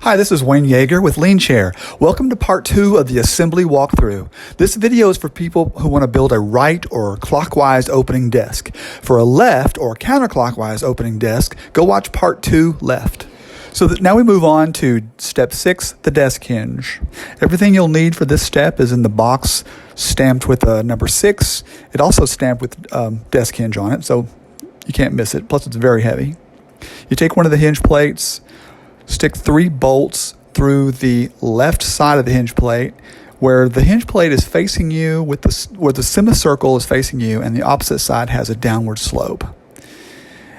Hi, this is Wayne Yeager with LeanChair. Welcome to part 2 of the assembly walkthrough. This video is for people who want to build a right or clockwise opening desk. For a left or counterclockwise opening desk, go watch part 2 left. So now we move on to step 6, the desk hinge. Everything you'll need for this step is in the box stamped with number 6. It also stamped with desk hinge on it, so you can't miss it. Plus it's very heavy. You take one of the hinge plates, stick 3 bolts through the left side of the hinge plate where the hinge plate is facing you where the semicircle is facing you and the opposite side has a downward slope.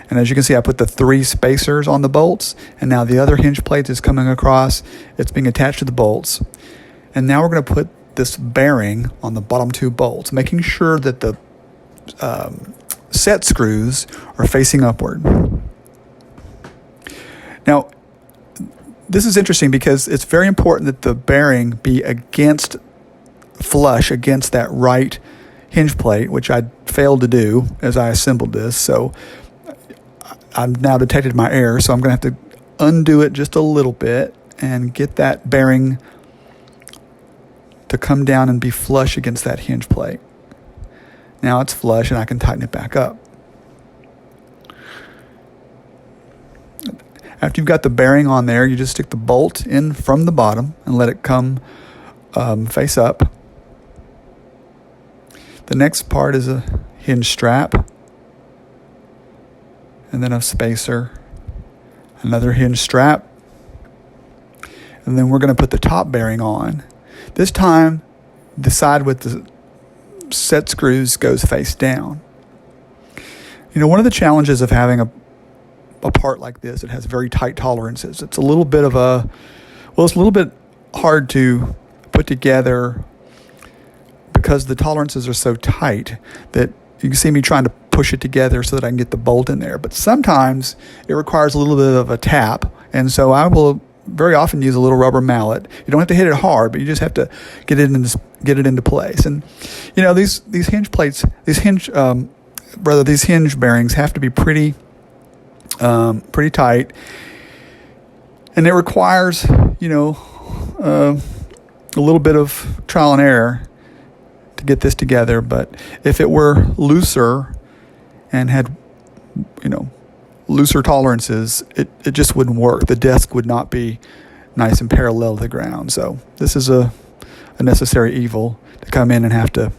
And as you can see, I put the 3 spacers on the bolts, and now the other hinge plate is coming across. It's being attached to the bolts. And now we're going to put this bearing on the bottom 2 bolts, making sure that the set screws are facing upward. Now, this is interesting because it's very important that the bearing be flush against that right hinge plate, which I failed to do as I assembled this. So I've now detected my error, so I'm going to have to undo it just a little bit and get that bearing to come down and be flush against that hinge plate. Now it's flush and I can tighten it back up. After you've got the bearing on there, you just stick the bolt in from the bottom and let it come face up. The next part is a hinge strap, and then a spacer, another hinge strap, and then we're going to put the top bearing on. This time, the side with the set screws goes face down. You know, one of the challenges of having a part like this, it has very tight tolerances. It's a little bit hard to put together because the tolerances are so tight that you can see me trying to push it together so that I can get the bolt in there. But sometimes it requires a little bit of a tap, and so I will very often use a little rubber mallet. You don't have to hit it hard, but you just have to get it into place. And you know, these hinge plates, these hinge bearings have to be pretty tight, and it requires, a little bit of trial and error to get this together. But if it were looser and had, looser tolerances, it just wouldn't work. The desk would not be nice and parallel to the ground. So this is a necessary evil to come in and have to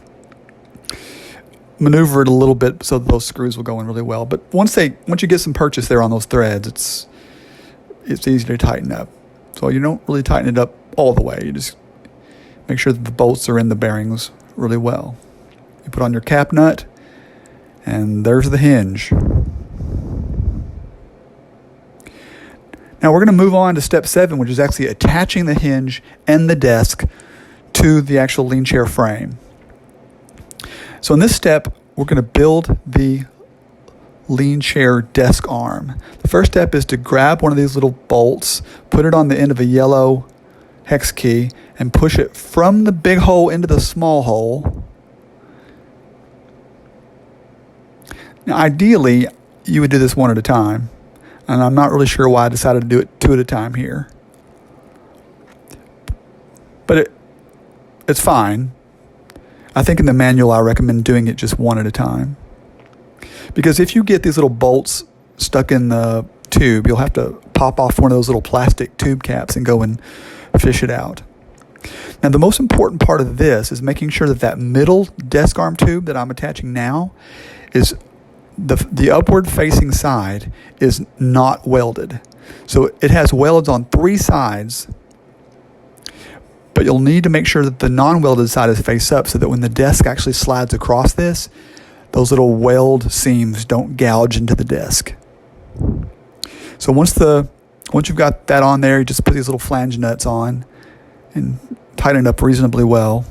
maneuver it a little bit so that those screws will go in really well. But once you get some purchase there on those threads, it's easy to tighten up. So you don't really tighten it up all the way. You just make sure that the bolts are in the bearings really well. You put on your cap nut, and there's the hinge. Now we're going to move on to step 7, which is actually attaching the hinge and the desk to the actual LeanChair frame. So in this step, we're going to build the LeanChair desk arm. The first step is to grab one of these little bolts, put it on the end of a yellow hex key, and push it from the big hole into the small hole. Now, ideally, you would do this one at a time, and I'm not really sure why I decided to do it 2 at a time here. But it's fine. I think in the manual I recommend doing it just 1 at a time. Because if you get these little bolts stuck in the tube, you'll have to pop off one of those little plastic tube caps and go and fish it out. Now the most important part of this is making sure that middle desk arm tube that I'm attaching now is the upward facing side is not welded. So it has welds on 3 sides, but you'll need to make sure that the non-welded side is face up so that when the desk actually slides across this, those little weld seams don't gouge into the desk. So once you've got that on there, you just put these little flange nuts on and tighten it up reasonably well.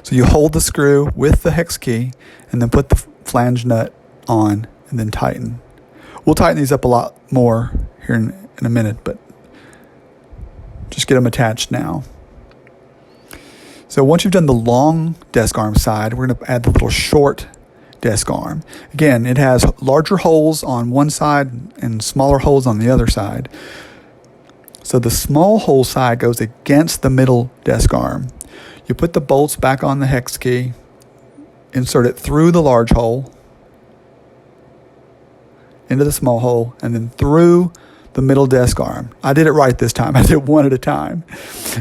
So you hold the screw with the hex key and then put the flange nut on and then tighten. We'll tighten these up a lot more here in a minute, but just get them attached now. So once you've done the long desk arm side, we're going to add the little short desk arm. Again, it has larger holes on one side and smaller holes on the other side. So the small hole side goes against the middle desk arm. You put the bolts back on the hex key, insert it through the large hole, into the small hole, and then through the middle desk arm. I did it right this time. I did it one at a time.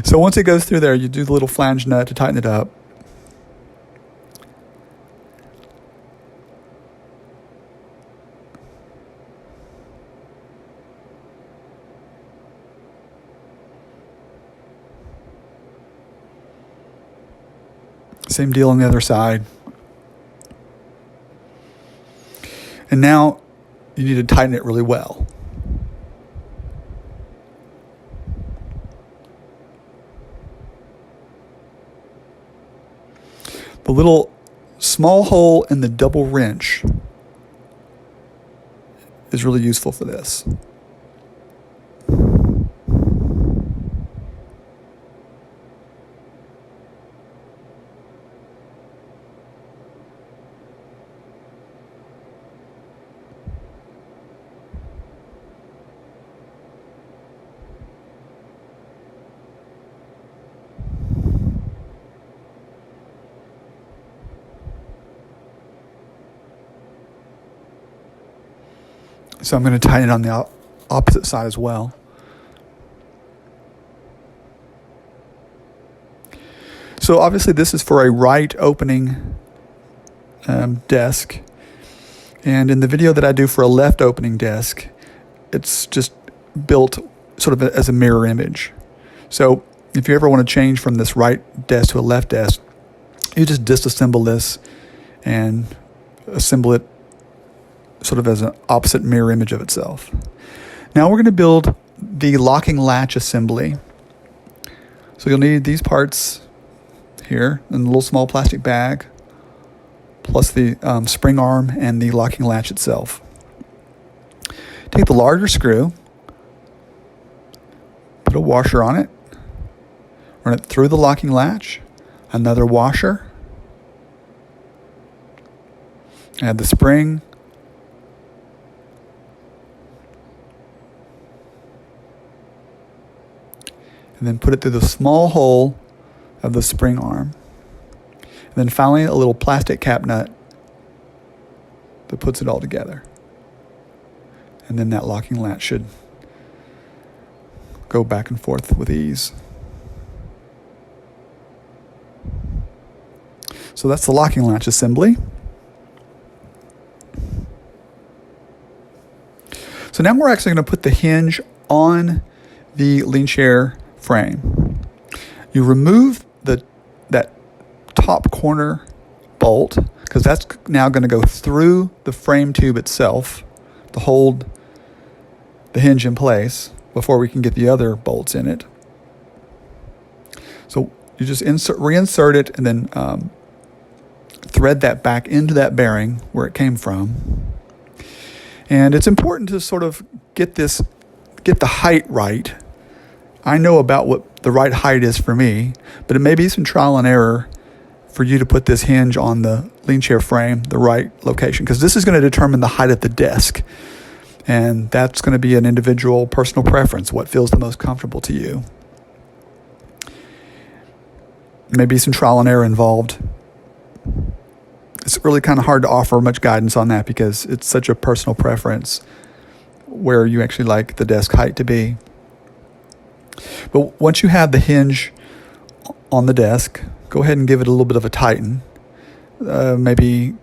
So once it goes through there, you do the little flange nut to tighten it up. Same deal on the other side. And now you need to tighten it really well. The little small hole in the double wrench is really useful for this. So I'm going to tighten it on the opposite side as well. So obviously this is for a right opening desk. And in the video that I do for a left opening desk, it's just built sort of as a mirror image. So if you ever want to change from this right desk to a left desk, you just disassemble this and assemble it sort of as an opposite mirror image of itself. Now we're going to build the locking latch assembly. So you'll need these parts here in a little small plastic bag, plus the spring arm and the locking latch itself. Take the larger screw, put a washer on it, run it through the locking latch, another washer, add the spring, and then put it through the small hole of the spring arm. And then finally a little plastic cap nut that puts it all together. And then that locking latch should go back and forth with ease. So that's the locking latch assembly. So now we're actually going to put the hinge on the LeanChair frame. You remove that top corner bolt, because that's now going to go through the frame tube itself to hold the hinge in place before we can get the other bolts in it. So you just reinsert it and then thread that back into that bearing where it came from. And it's important to sort of get the height right. I know about what the right height is for me, but it may be some trial and error for you to put this hinge on the LeanChair frame, the right location, because this is going to determine the height of the desk. And that's going to be an individual personal preference, what feels the most comfortable to you. Maybe some trial and error involved. It's really kind of hard to offer much guidance on that because it's such a personal preference where you actually like the desk height to be. But once you have the hinge on the desk, go ahead and give it a little bit of a tighten. Maybe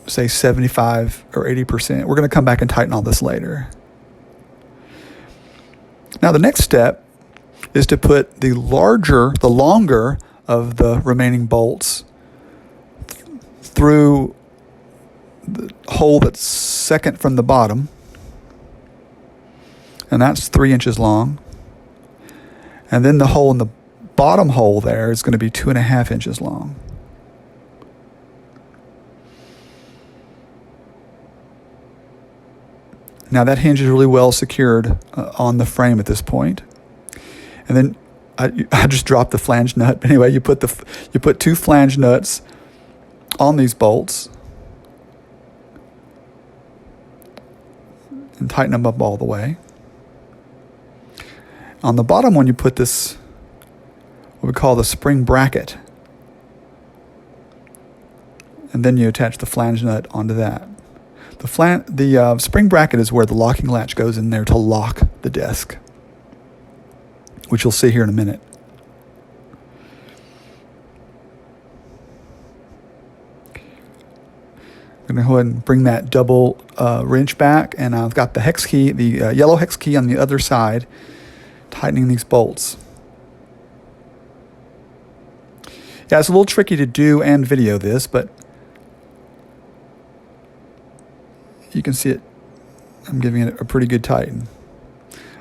say 75 or 80%. We're going to come back and tighten all this later. Now the next step is to put the longer of the remaining bolts through the hole that's second from the bottom. And that's 3 inches long. And then the hole in the bottom hole there is going to be 2.5 inches long. Now that hinge is really well secured on the frame at this point. And then I just dropped the flange nut. But anyway, you put 2 flange nuts on these bolts. and tighten them up all the way. On the bottom one, you put this, what we call the spring bracket. And then you attach the flange nut onto that. The spring bracket is where the locking latch goes in there to lock the desk, which you'll see here in a minute. I'm going to go ahead and bring that double wrench back, and I've got the hex key, the yellow hex key on the other side, tightening these bolts. Yeah, it's a little tricky to do and video this, but you can see it. I'm giving it a pretty good tighten.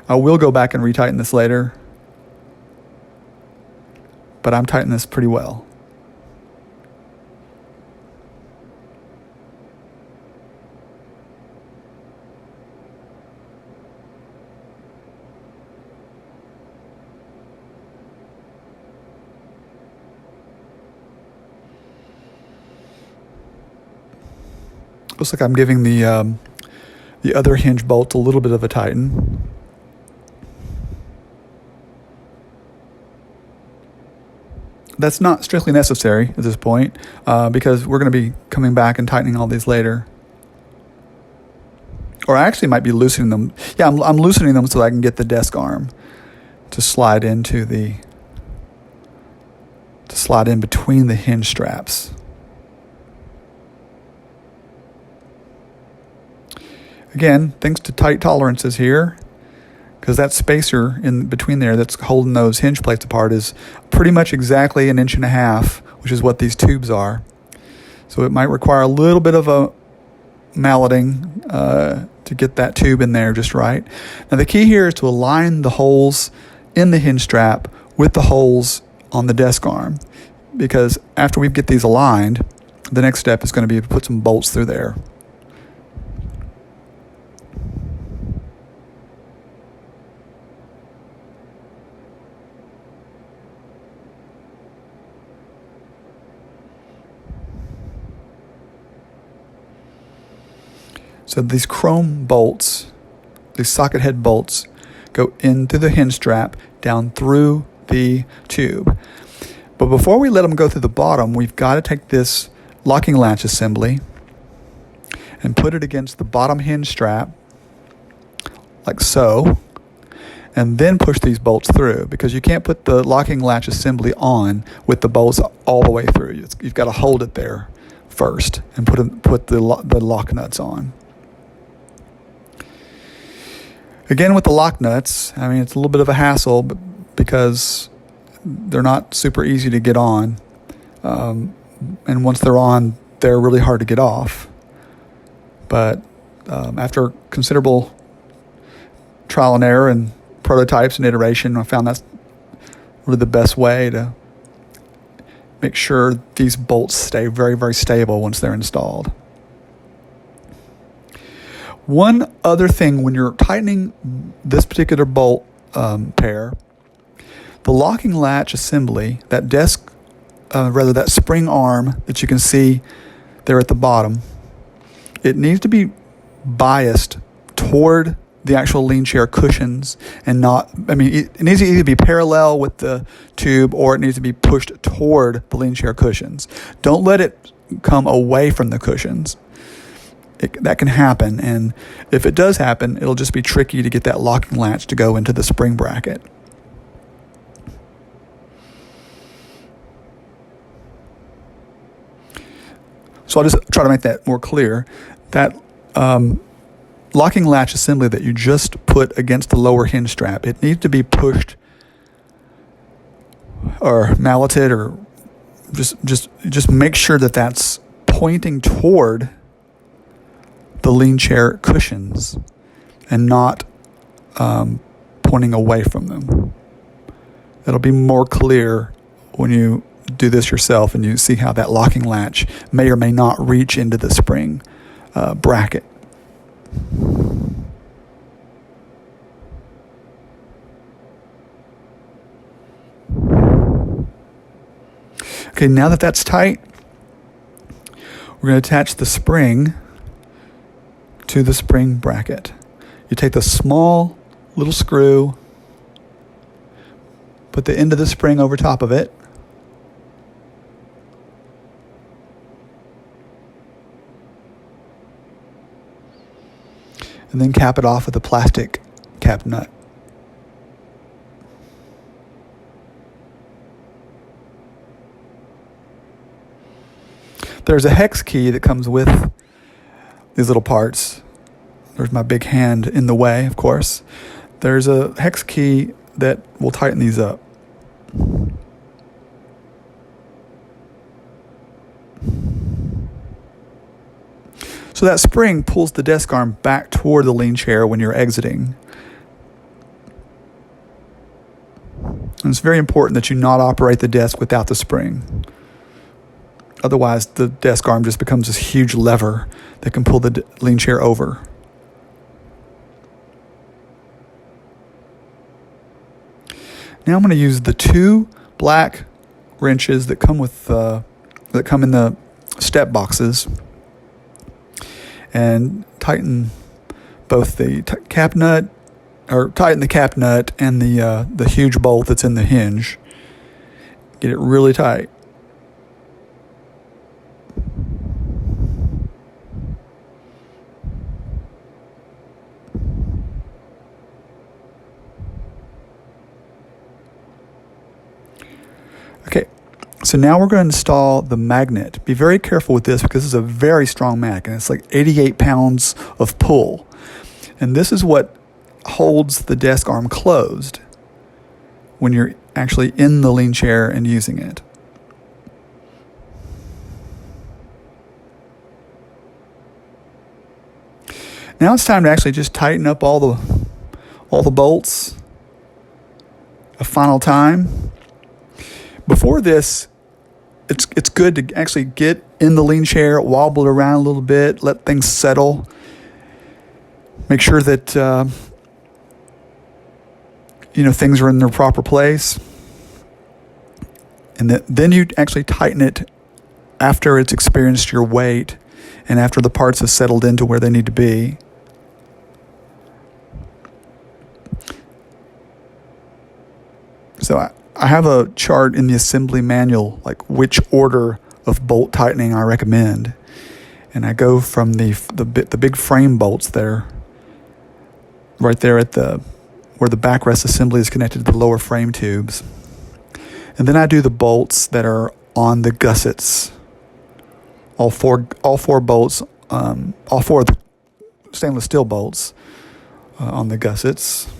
I will go back and retighten this later, but I'm tightening this pretty well. Looks like I'm giving the other hinge bolt a little bit of a tighten. That's not strictly necessary at this point because we're going to be coming back and tightening all these later. Or I actually might be loosening them. Yeah, I'm loosening them so that I can get the desk arm to slide in between the hinge straps. Again, thanks to tight tolerances here, because that spacer in between there that's holding those hinge plates apart is pretty much exactly 1.5 inches, which is what these tubes are. So it might require a little bit of a malleting to get that tube in there just right. Now the key here is to align the holes in the hinge strap with the holes on the desk arm, because after we get these aligned, the next step is going to be to put some bolts through there. So these chrome bolts, these socket head bolts, go into the hinge strap down through the tube. But before we let them go through the bottom, we've got to take this locking latch assembly and put it against the bottom hinge strap, like so, and then push these bolts through, because you can't put the locking latch assembly on with the bolts all the way through. You've got to hold it there first and put the lock nuts on. Again, with the lock nuts, I mean, it's a little bit of a hassle because they're not super easy to get on. And once they're on, they're really hard to get off. But after considerable trial and error and prototypes and iteration, I found that's really the best way to make sure these bolts stay very, very stable once they're installed. One other thing, when you're tightening this particular bolt pair, the locking latch assembly, that that spring arm that you can see there at the bottom, it needs to be biased toward the actual LeanChair cushions and not, it needs to either be parallel with the tube or it needs to be pushed toward the LeanChair cushions. Don't let it come away from the cushions. That can happen, and if it does happen, it'll just be tricky to get that locking latch to go into the spring bracket. So I'll just try to make that more clear. That locking latch assembly that you just put against the lower hinge strap, it needs to be pushed or malleted, or just make sure that that's pointing toward the LeanChair cushions and not pointing away from them. It'll be more clear when you do this yourself and you see how that locking latch may or may not reach into the spring bracket. Okay, now that that's tight, we're going to attach the spring to the spring bracket. You take the small little screw, put the end of the spring over top of it, and then cap it off with a plastic cap nut. There's a hex key that comes with these little parts. There's my big hand in the way, of course. There's a hex key that will tighten these up. So that spring pulls the desk arm back toward the LeanChair when you're exiting. And it's very important that you not operate the desk without the spring. Otherwise, the desk arm just becomes this huge lever that can pull the LeanChair over. Now I'm going to use the 2 black wrenches that come with that come in the step boxes, and tighten both the cap nut, or tighten the cap nut and the huge bolt that's in the hinge. Get it really tight. Okay, so now we're going to install the magnet. Be very careful with this because this is a very strong magnet. It's like 88 pounds of pull. And this is what holds the desk arm closed when you're actually in the LeanChair and using it. Now it's time to actually just tighten up all the bolts a final time. Before this, it's good to actually get in the LeanChair, wobble it around a little bit, let things settle. Make sure that things are in their proper place, and then you actually tighten it after it's experienced your weight and after the parts have settled into where they need to be. So I have a chart in the assembly manual, like which order of bolt tightening I recommend. And I go from the big frame bolts there, right there at where the backrest assembly is connected to the lower frame tubes. And then I do the bolts that are on the gussets. All four bolts, all 4 of the stainless steel bolts on the gussets.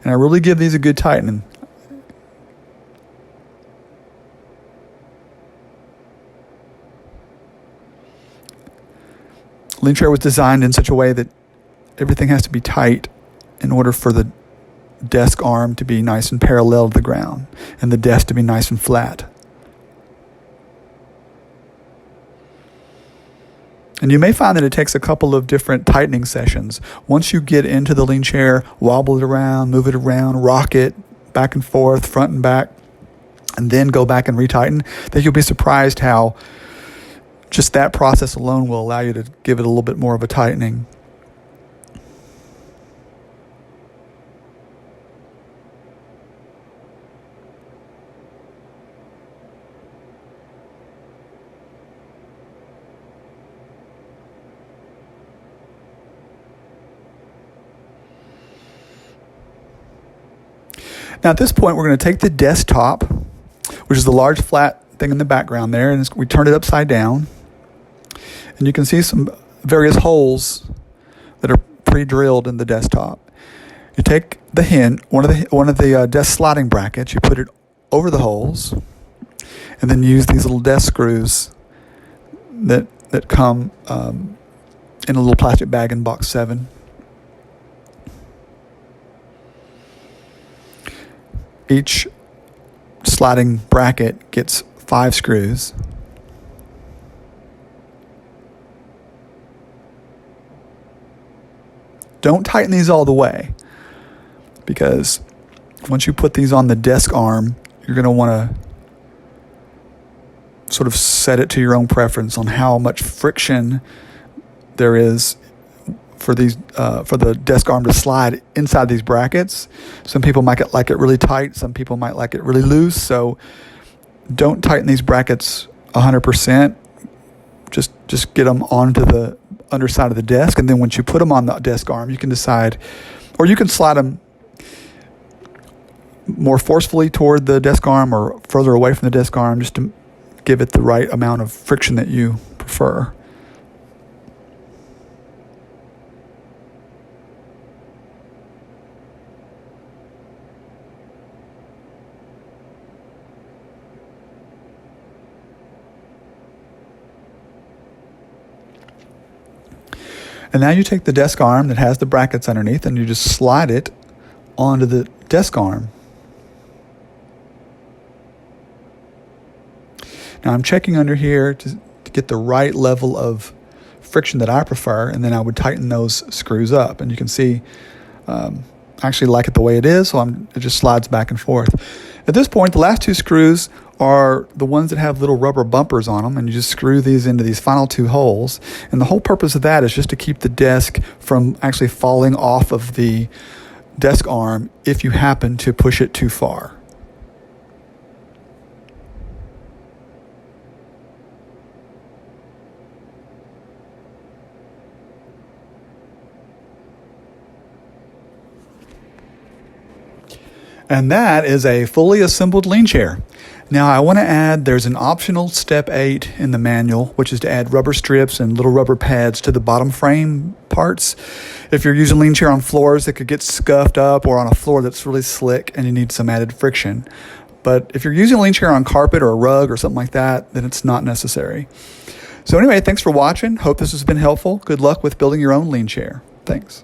And I really give these a good tightening. LeanChair was designed in such a way that everything has to be tight in order for the desk arm to be nice and parallel to the ground and the desk to be nice and flat. And you may find that it takes a couple of different tightening sessions. Once you get into the LeanChair, wobble it around, move it around, rock it back and forth, front and back, and then go back and retighten, then you'll be surprised how just that process alone will allow you to give it a little bit more of a tightening. Now at this point, we're going to take the desktop, which is the large flat thing in the background there, and we turn it upside down. And you can see some various holes that are pre-drilled in the desktop. You take the hinge, one of the desk sliding brackets, you put it over the holes, and then use these little desk screws that come in a little plastic bag in box 7. Each sliding bracket gets 5 screws. Don't tighten these all the way, because once you put these on the desk arm, you're going to want to sort of set it to your own preference on how much friction there is for the desk arm to slide inside these brackets. Some people might like it really tight. Some people might like it really loose. So don't tighten these brackets 100%. Just get them onto the underside of the desk, and then once you put them on the desk arm, you can decide, or you can slide them more forcefully toward the desk arm or further away from the desk arm, just to give it the right amount of friction that you prefer. And now you take the desk arm that has the brackets underneath and you just slide it onto the desk arm. Now I'm checking under here to get the right level of friction that I prefer, and then I would tighten those screws up. And you can see I actually like it the way it is, so it just slides back and forth. At this point, the last two screws are the ones that have little rubber bumpers on them, and you just screw these into these final two holes. And the whole purpose of that is just to keep the desk from actually falling off of the desk arm if you happen to push it too far. And that is a fully assembled LeanChair. Now I want to add, there's an optional step 8 in the manual, which is to add rubber strips and little rubber pads to the bottom frame parts. If you're using LeanChair on floors that could get scuffed up, or on a floor that's really slick and you need some added friction. But if you're using LeanChair on carpet or a rug or something like that, then it's not necessary. So anyway, thanks for watching. Hope this has been helpful. Good luck with building your own LeanChair. Thanks.